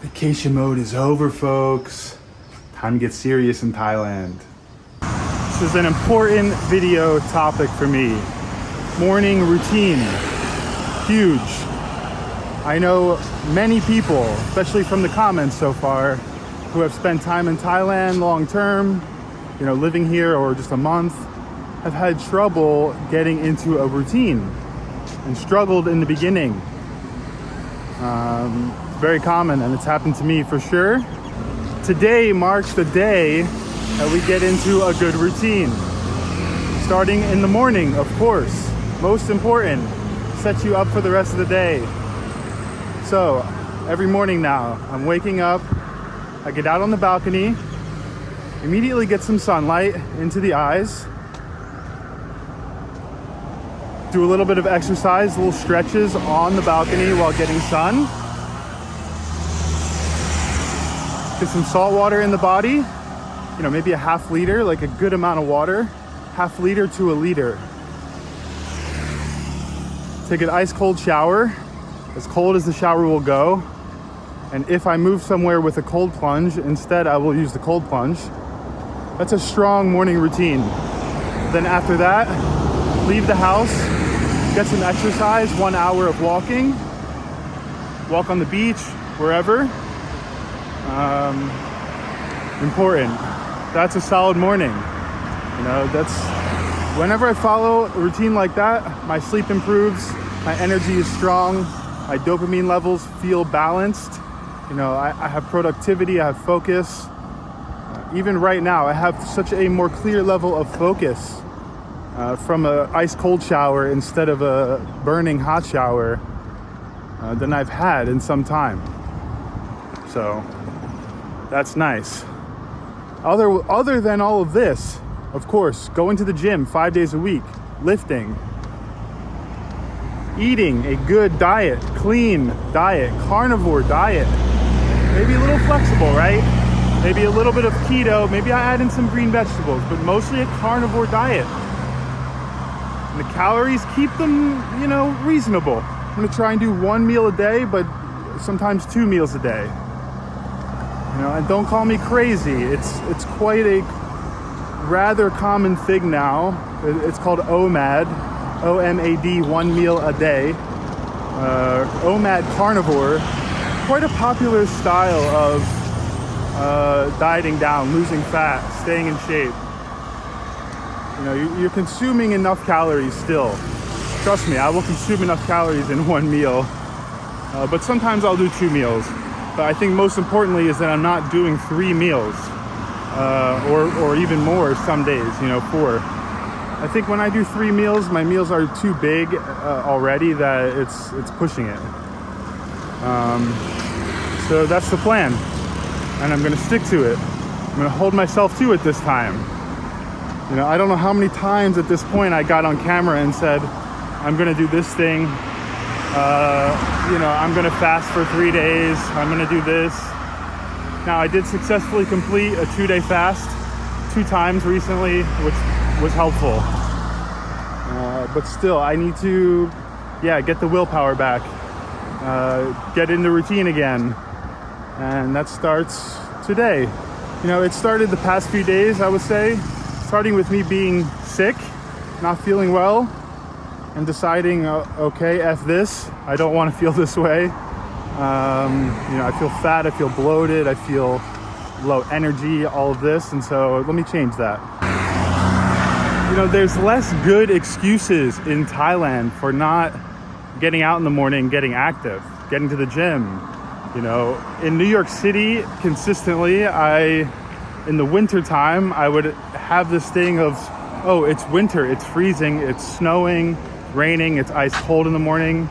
Vacation mode is over, folks. Time to get serious in Thailand. This is an important video topic for me. Morning routine, huge. I know many people, especially from the comments so far, who have spent time in Thailand long term, living here or just a month, have had trouble getting into a routine and struggled in the beginning. Very common, and it's happened to me for sure. Today marks the day that we get into a good routine. Starting in the morning, of course. Most important, sets you up for the rest of the day. So, every morning now, I'm waking up, I get out on the balcony, immediately get some sunlight into the eyes, do a little bit of exercise, little stretches on the balcony while getting sun. Get some salt water in the body, maybe a half liter, like a good amount of water, half liter to a liter. Take an ice cold shower, as cold as the shower will go. And if I move somewhere with a cold plunge, instead I will use the cold plunge. That's a strong morning routine. Then after that, leave the house, get some exercise, 1 hour of walking, walk on the beach, wherever. Important. That's a solid morning. That's whenever I follow a routine like that, my sleep improves, my energy is strong, my dopamine levels feel balanced. I have productivity, I have focus. Even right now, I have such a more clear level of focus from an ice cold shower instead of a burning hot shower than I've had in some time. So that's nice. Other than all of this, of course, going to the gym 5 days a week, lifting, eating a good diet, clean diet, carnivore diet, maybe a little flexible, right? Maybe a little bit of keto, maybe I add in some green vegetables, but mostly a carnivore diet. And the calories, keep them, reasonable. I'm gonna try and do 1 meal a day, but sometimes 2 meals a day. And don't call me crazy. It's quite a rather common thing now. It's called OMAD, O-M-A-D, 1 meal a day. OMAD carnivore, quite a popular style of dieting down, losing fat, staying in shape. You're consuming enough calories still. Trust me, I will consume enough calories in 1 meal. But sometimes I'll do 2 meals. But I think most importantly is that I'm not doing 3 meals, or even more some days, 4. I think when I do 3 meals, my meals are too big already that it's pushing it. So that's the plan, and I'm gonna stick to it. I'm gonna hold myself to it this time. I don't know how many times at this point I got on camera and said, I'm gonna do this thing. I'm gonna fast for 3 days. I'm gonna do this. Now, I did successfully complete a 2-day fast 2 times recently, which was helpful. But still, I need to, get the willpower back, get in the routine again. And that starts today. It started the past few days, I would say, starting with me being sick, not feeling well, and deciding, okay, F this, I don't want to feel this way. I feel fat, I feel bloated, I feel low energy, all of this, and so let me change that. There's less good excuses in Thailand for not getting out in the morning, getting active, getting to the gym. In New York City, consistently, in the winter time, I would have this thing of, oh, it's winter, it's freezing, it's snowing, raining, it's ice cold in the morning.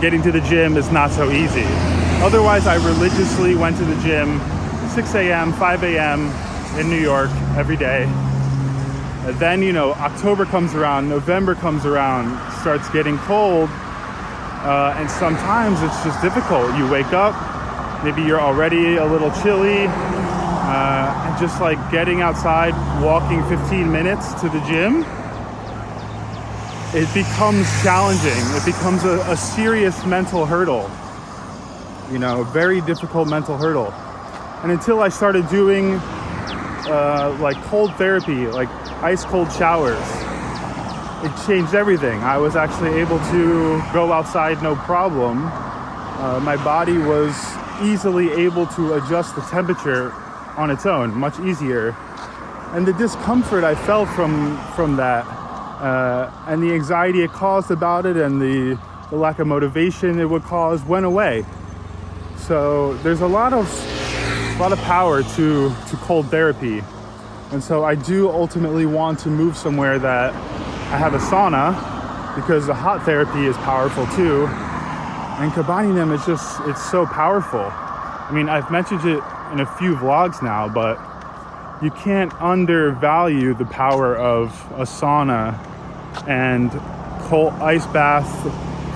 Getting to the gym is not so easy. Otherwise, I religiously went to the gym 6 a.m., 5 a.m. in New York every day. And then, October comes around, November comes around, starts getting cold. And sometimes it's just difficult. You wake up, maybe you're already a little chilly, and just getting outside, walking 15 minutes to the gym, it becomes challenging. It becomes a serious mental hurdle. You know, very difficult mental hurdle. And until I started doing like cold therapy, like ice cold showers, it changed everything. I was actually able to go outside no problem. My body was easily able to adjust the temperature on its own, much easier. And the discomfort I felt from that, and the anxiety it caused about it, and the lack of motivation it would cause, went away. So there's a lot of power to cold therapy. And so I do ultimately want to move somewhere that I have a sauna, because the hot therapy is powerful too. And combining them is it's so powerful. I mean, I've mentioned it in a few vlogs now, but you can't undervalue the power of a sauna and cold ice bath,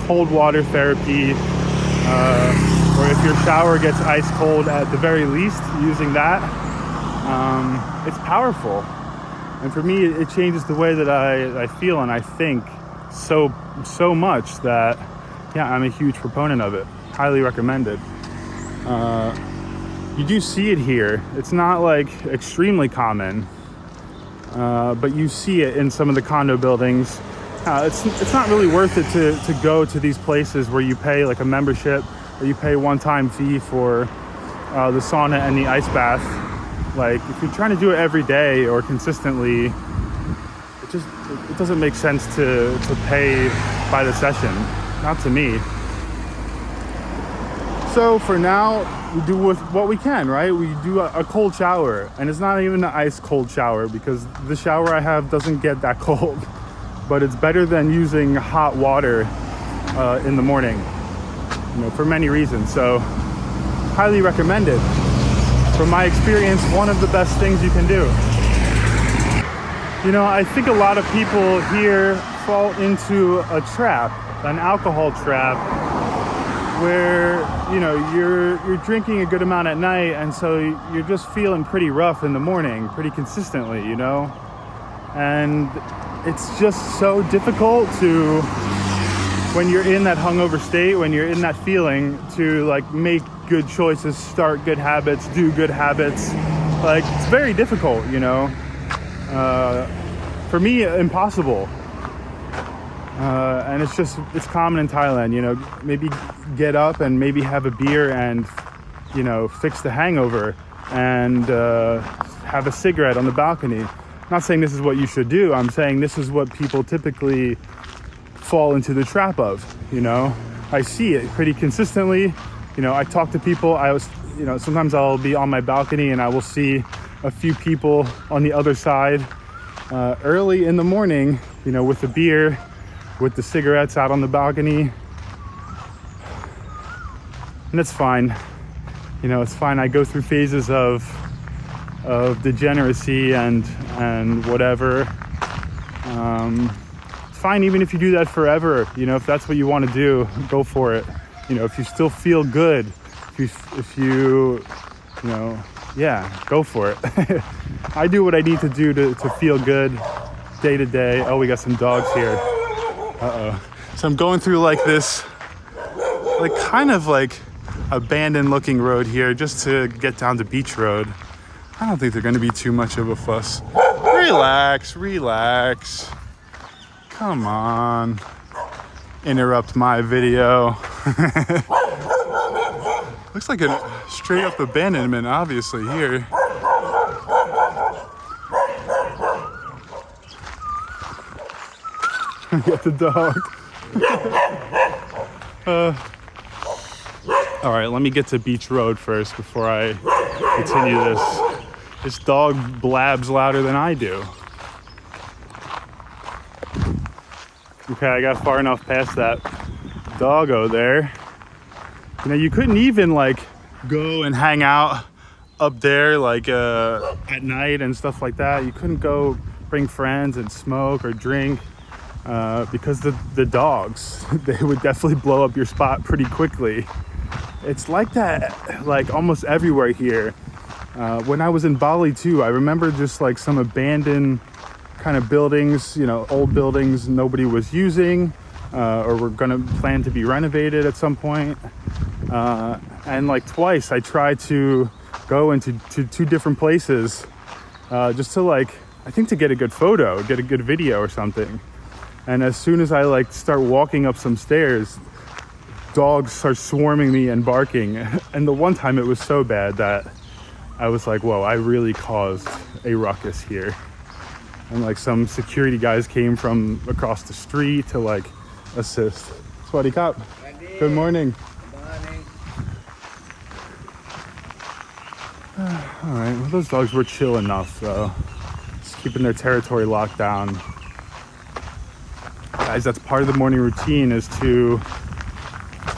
cold water therapy, or if your shower gets ice cold at the very least, using that. It's powerful. And for me, it changes the way that I feel and I think so much that, yeah, I'm a huge proponent of it. Highly recommended. You do see it here. It's not like extremely common, but you see it in some of the condo buildings. It's not really worth it to go to these places where you pay like a membership, or you pay one-time fee for the sauna and the ice bath. Like, if you're trying to do it every day or consistently, it doesn't make sense to pay by the session. Not to me. So for now, we do with what we can, right? We do a cold shower, and it's not even an ice cold shower, because the shower I have doesn't get that cold, but it's better than using hot water in the morning, you know, for many reasons. So highly recommended. From my experience, one of the best things you can do. You know, I think a lot of people here fall into a trap, an alcohol trap, where, you know, you're drinking a good amount at night, and so you're just feeling pretty rough in the morning, pretty consistently, you know? And it's just so difficult to, when you're in that hungover state, when you're in that feeling, to like make good choices, start good habits, do good habits. Like, it's very difficult, you know? For me, impossible. And it's common in Thailand, you know, maybe get up and maybe have a beer and, you know, fix the hangover, and have a cigarette on the balcony. I'm not saying this is what you should do. I'm saying this is what people typically fall into the trap of, you know. I see it pretty consistently. You know, I talk to people. You know, sometimes I'll be on my balcony and I will see a few people on the other side early in the morning, you know, with the beer, with the cigarettes out on the balcony. And it's fine. You know, it's fine. I go through phases of degeneracy and whatever. It's fine even if you do that forever. You know, if that's what you want to do, go for it. You know, if you still feel good, if you know, yeah, go for it. I do what I need to do to feel good day to day. Oh, we got some dogs here. Uh-oh. So I'm going through like this, like kind of like abandoned looking road here just to get down to Beach Road. I don't think they're going to be too much of a fuss. Relax. Come on. Interrupt my video. Looks like a straight up abandonment, obviously, here. Get the dog. All right, let me get to Beach Road first before I continue this. This dog blabs louder than I do. Okay, I got far enough past that doggo there. You know, you couldn't even like go and hang out up there like at night and stuff like that. You couldn't go bring friends and smoke or drink because the dogs, they would definitely blow up your spot pretty quickly. It's like that like almost everywhere here. When I was in Bali too, I remember just like some abandoned kind of buildings, you know, old buildings nobody was using or were gonna plan to be renovated at some point. And like twice I tried to go into two different places just to like, I think to get a good photo, get a good video or something. And as soon as I like start walking up some stairs, dogs start swarming me and barking. And the one time it was so bad that I was like, whoa, I really caused a ruckus here. And like some security guys came from across the street to like assist. Swadee Kap. Good morning. All right, well, those dogs were chill enough though. Just keeping their territory locked down. Guys, that's part of the morning routine, is to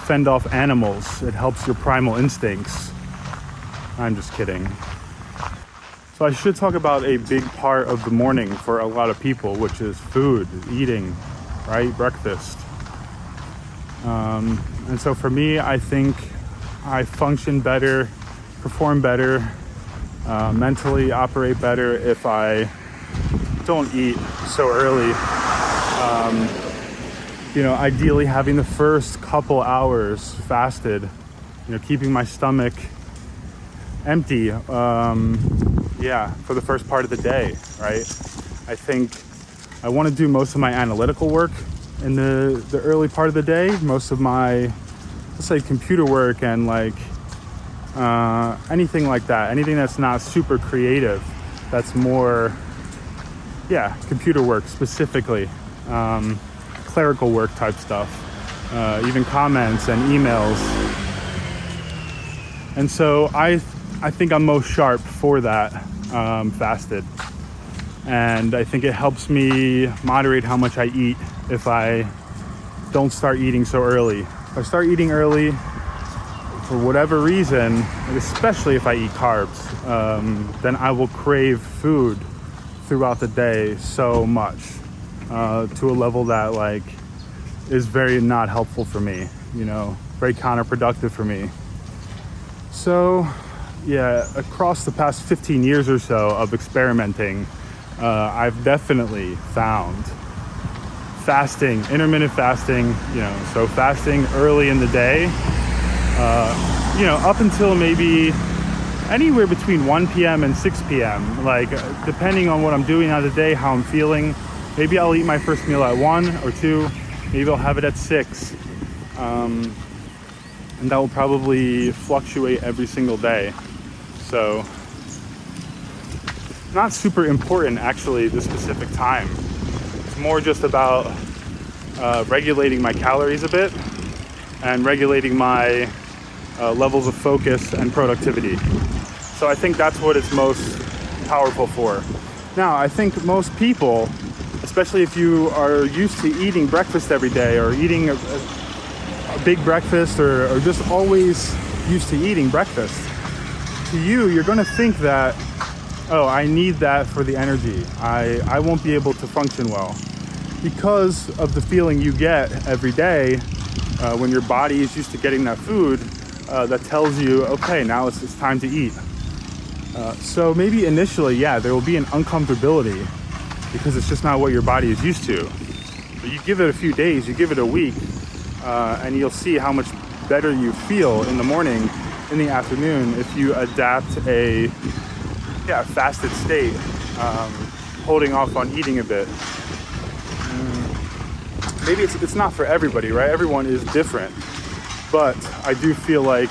fend off animals. It helps your primal instincts. I'm just kidding. So I should talk about a big part of the morning for a lot of people, which is food, eating, right? Breakfast. And so for me, I think I function better, perform better, mentally operate better if I don't eat so early. Ideally having the first couple hours fasted, keeping my stomach empty, for the first part of the day, right? I think I want to do most of my analytical work in the early part of the day, most of my, let's say, computer work and like anything like that, anything that's not super creative, that's more, computer work specifically, clerical work type stuff, even comments and emails. And so I think I'm most sharp for that, fasted. And I think it helps me moderate how much I eat if I don't start eating so early. If I start eating early, for whatever reason, and especially if I eat carbs, then I will crave food throughout the day so much, to a level that like is very not helpful for me, very counterproductive for me. So across the past 15 years or so of experimenting, I've definitely found fasting, intermittent fasting, so fasting early in the day, up until maybe anywhere between 1 p.m. and 6 p.m. Like, depending on what I'm doing on the day, how I'm feeling. Maybe I'll eat my first meal at 1 or 2. Maybe I'll have it at 6. And that will probably fluctuate every single day. So, not super important, actually, the specific time. It's more just about regulating my calories a bit and regulating my levels of focus and productivity. So I think that's what it's most powerful for. Now, I think most people, especially if you are used to eating breakfast every day, or eating a big breakfast, or just always used to eating breakfast, to you, you're going to think that, oh, I need that for the energy. I won't be able to function well, because of the feeling you get every day when your body is used to getting that food that tells you, okay, now it's time to eat. So maybe initially, there will be an uncomfortability because it's just not what your body is used to. But you give it a few days, you give it a week, and you'll see how much better you feel in the morning, in the afternoon, if you adapt a fasted state, holding off on eating a bit. Maybe it's not for everybody, right? Everyone is different, but I do feel like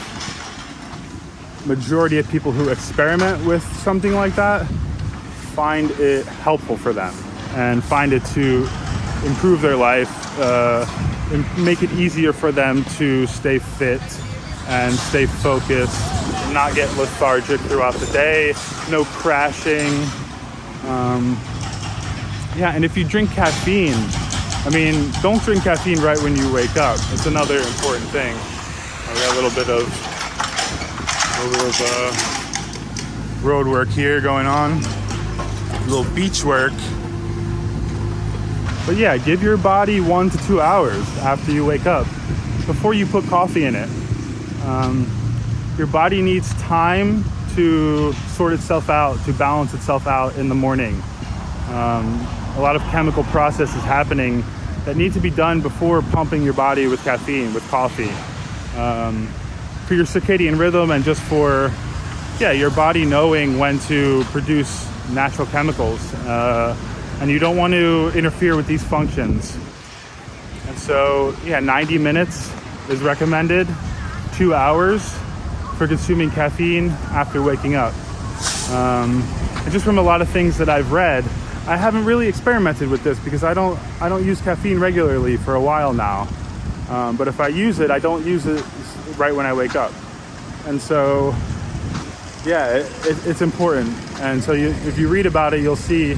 majority of people who experiment with something like that find it helpful for them and find it to improve their life, and make it easier for them to stay fit and stay focused, not get lethargic throughout the day, no crashing. And if you drink caffeine, don't drink caffeine right when you wake up. It's another important thing. We got a little bit of road work here going on, a little beach work. But give your body 1 to 2 hours after you wake up, before you put coffee in it. Your body needs time to sort itself out, to balance itself out in the morning. A lot of chemical processes happening that need to be done before pumping your body with caffeine, with coffee. for your circadian rhythm and just for, yeah, your body knowing when to produce natural chemicals. And you don't want to interfere with these functions. And so, yeah, 90 minutes is recommended, 2 hours for consuming caffeine after waking up. And just from a lot of things that I've read, I haven't really experimented with this because I don't use caffeine regularly for a while now. But if I use it, I don't use it right when I wake up. And so, yeah, it's important. And so if you read about it, you'll see, you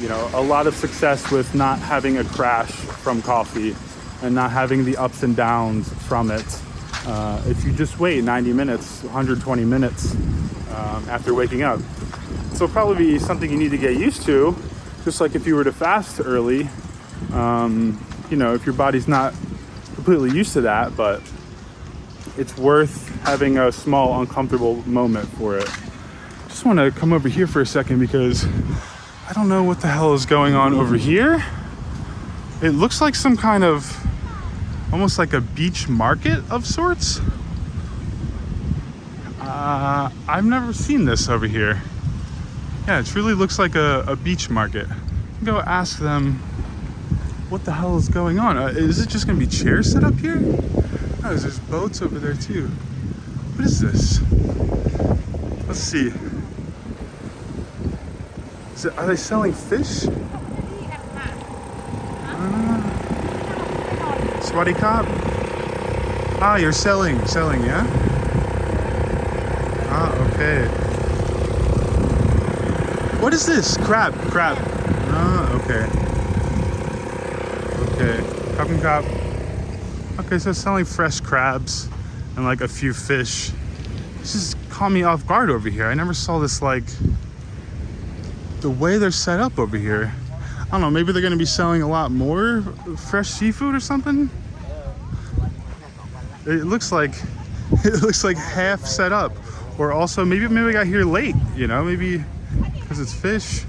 know, a lot of success with not having a crash from coffee and not having the ups and downs from it. If you just wait 90 minutes, 120 minutes after waking up. So it'll probably be something you need to get used to, just like if you were to fast early. You know, if your body's not completely used to that, but it's worth having a small uncomfortable moment for it. Just want to come over here for a second because I don't know what the hell is going on over here. It looks like some kind of, almost like a beach market of sorts. I've never seen this over here. Yeah, it really looks like a beach market. Go ask them what the hell is going on. Is it just gonna be chairs set up here? Oh, there's boats over there too. What is this? Let's see. Are they selling fish? Swaddy Cop? Ah, you're selling, yeah? Ah, okay. What is this? Crab. Ah, okay. Okay, Cup and Cop. Okay, so selling fresh crabs and like a few fish. This just caught me off guard over here. I never saw this, like, the way they're set up over here. I don't know, maybe they're gonna be selling a lot more fresh seafood or something. It looks like half set up. Or also maybe I got here late, you know, maybe because it's fish.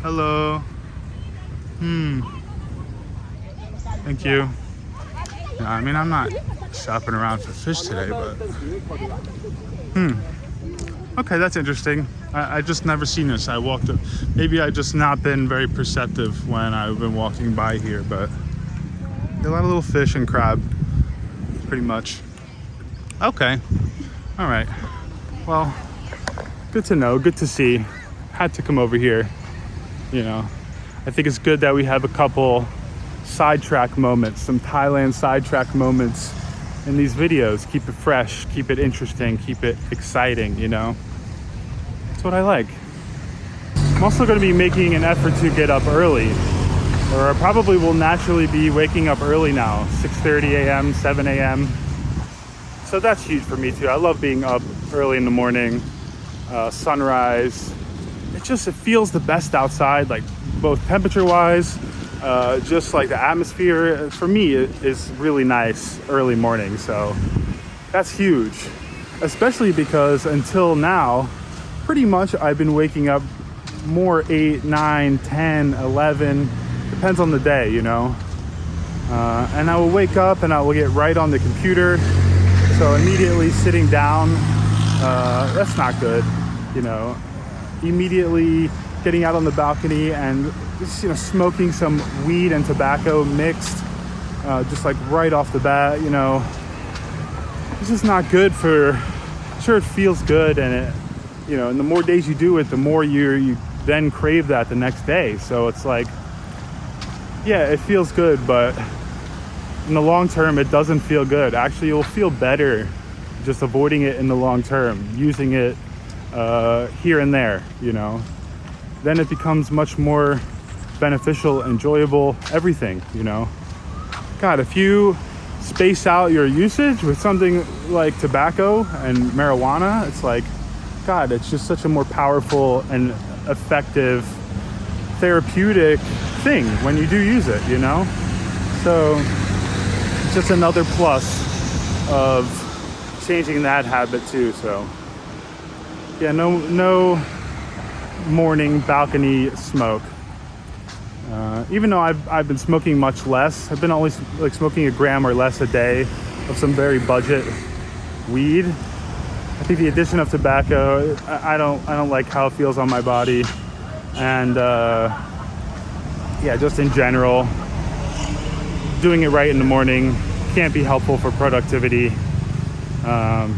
Hello. Thank you. Yeah, I mean, I'm not shopping around for fish today, but okay, that's interesting. I just never seen this. I walked up. Maybe I just not been very perceptive when I've been walking by here, but a lot of little fish and crab, pretty much. Okay, all right. Well, good to know, good to see. Had to come over here, you know. I think it's good that we have a couple sidetrack moments, some Thailand sidetrack moments in these videos. Keep it fresh, keep it interesting, keep it exciting, you know. That's what I like. I'm also going to be making an effort to get up early, or I probably will naturally be waking up early now, 6:30 a.m., 7 a.m. So that's huge for me too. I love being up early in the morning, sunrise. It feels the best outside, like both temperature wise, just like the atmosphere for me is really nice early morning. So that's huge, especially because until now, pretty much I've been waking up more 8, 9, 10, 11, depends on the day, you know. And I will wake up and I will get right on the computer. So immediately sitting down, that's not good, you know. Immediately getting out on the balcony and just, you know, smoking some weed and tobacco mixed, just like right off the bat, you know. It's just not good for, sure, it feels good, and it, you know, and the more days you do it, the more you then crave that the next day. So it's like, yeah, it feels good, but in the long term, it doesn't feel good. Actually, you'll feel better just avoiding it in the long term, using it here and there, you know. Then it becomes much more beneficial, enjoyable, everything, you know. God, if you space out your usage with something like tobacco and marijuana, it's like, God, it's just such a more powerful and effective therapeutic thing when you do use it, you know. So it's just another plus of changing that habit too. So yeah, no morning balcony smoke. Even though I've been smoking much less, I've been only like smoking a gram or less a day of some very budget weed. I think the addition of tobacco, I don't like how it feels on my body, and yeah, just in general, doing it right in the morning can't be helpful for productivity.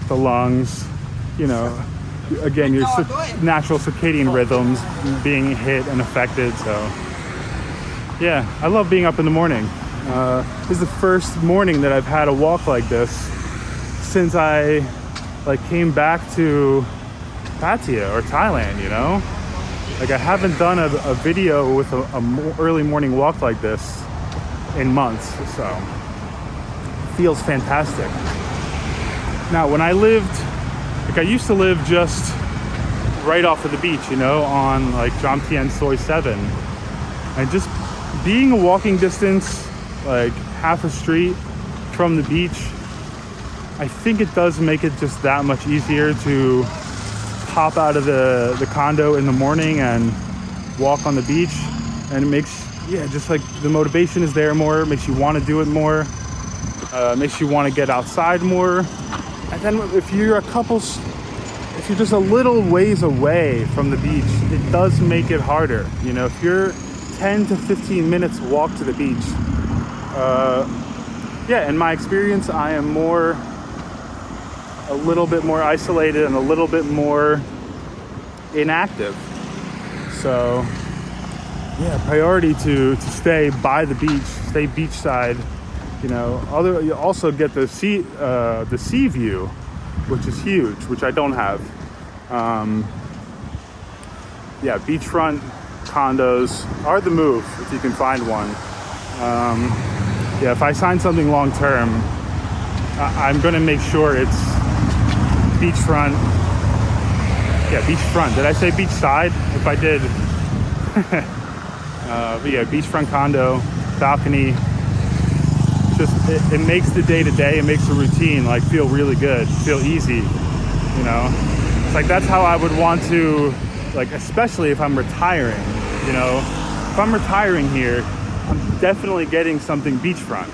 The lungs, you know, again, your natural circadian rhythms being hit and affected. So yeah, I love being up in the morning. This is the first morning that I've had a walk like this since I like came back to Pattaya or Thailand, you know? Like I haven't done a video with a early morning walk like this in months, so it feels fantastic. Now, when I lived, like I used to live just right off of the beach, you know, on like Jomtien Soy 7. And just being a walking distance, like half a street from the beach, I think it does make it just that much easier to hop out of the condo in the morning and walk on the beach. And it makes, yeah, just like the motivation is there more, it makes you want to do it more, makes you want to get outside more. And then if you're just a little ways away from the beach, it does make it harder. You know, if you're 10 to 15 minutes walk to the beach, yeah, in my experience, I am a little bit more isolated and a little bit more inactive. So yeah, priority to stay by the beach, stay beachside. You know, you also get the sea view, which is huge, which I don't have. Yeah, beachfront condos are the move if you can find one. Yeah, if I sign something long term, I'm gonna make sure it's beachfront. Yeah, beachfront. Did I say beachside? If I did, but yeah, beachfront condo, balcony. Just it makes the day to day, it makes the routine like feel really good, feel easy. You know, it's like that's how I would want to, like, especially if I'm retiring. You know, if I'm retiring here, I'm definitely getting something beachfront.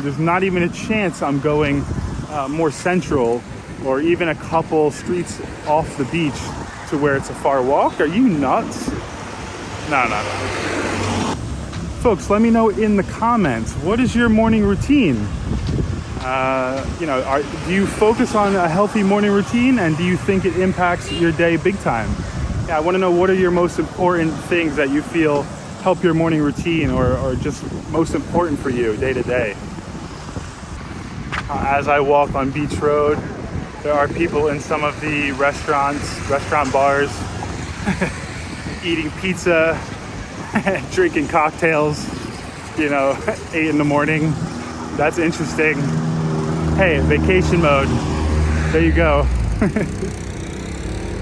There's not even a chance I'm going more central or even a couple streets off the beach to where it's a far walk. Are you nuts? No. Folks, let me know in the comments, what is your morning routine? You know, do you focus on a healthy morning routine, and do you think it impacts your day big time? Yeah, I want to know, what are your most important things that you feel help your morning routine, or just most important for you day to day? As I walk on Beach Road, there are people in some of the restaurant bars eating pizza, drinking cocktails, you know, 8 in the morning. That's interesting. Hey, vacation mode. There you go.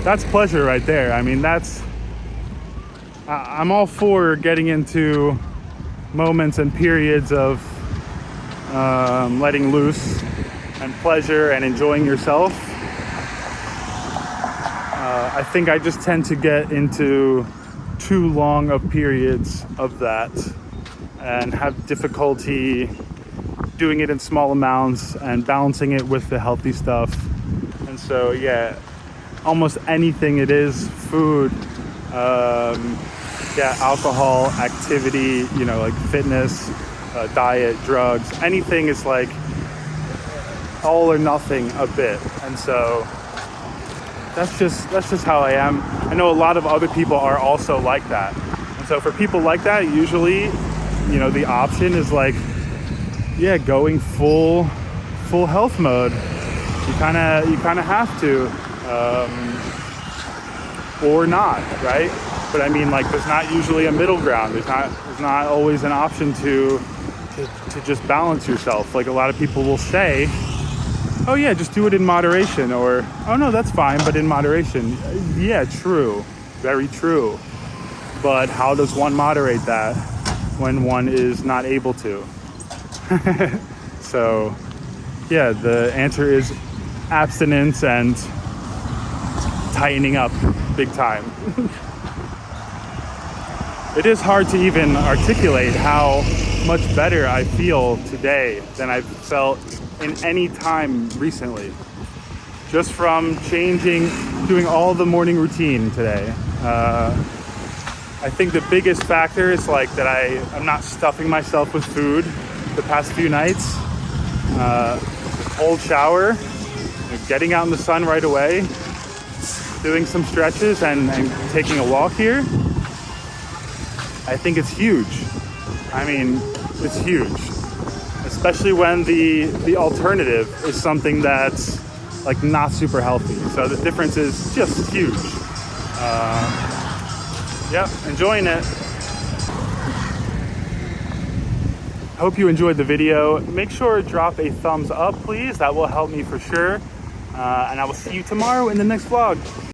That's pleasure right there. I mean, I'm all for getting into moments and periods of letting loose and pleasure and enjoying yourself. I think I just tend to get into too long of periods of that and have difficulty doing it in small amounts and balancing it with the healthy stuff. And so yeah, almost anything it is, food, yeah, alcohol, activity, you know, like fitness, diet, drugs, anything is like all or nothing a bit. And so that's just how I am. I know a lot of other people are also like that. And so for people like that, usually, you know, the option is like, yeah, going full health mode. You kind of have to, or not, right? But I mean, like, there's not usually a middle ground. There's not always an option to just balance yourself. Like a lot of people will say, oh yeah, just do it in moderation, or, oh no, that's fine, but in moderation. Yeah, true, very true. But how does one moderate that when one is not able to? So yeah, the answer is abstinence and tightening up big time. It is hard to even articulate how much better I feel today than I've felt in any time recently. Just from doing all the morning routine today. I think the biggest factor is like that I'm not stuffing myself with food the past few nights. The cold shower, getting out in the sun right away, doing some stretches and taking a walk here. I think it's huge. I mean, it's huge. Especially when the alternative is something that's like not super healthy. So the difference is just huge. Yeah, enjoying it. Hope you enjoyed the video. Make sure to drop a thumbs up, please. That will help me for sure. And I will see you tomorrow in the next vlog.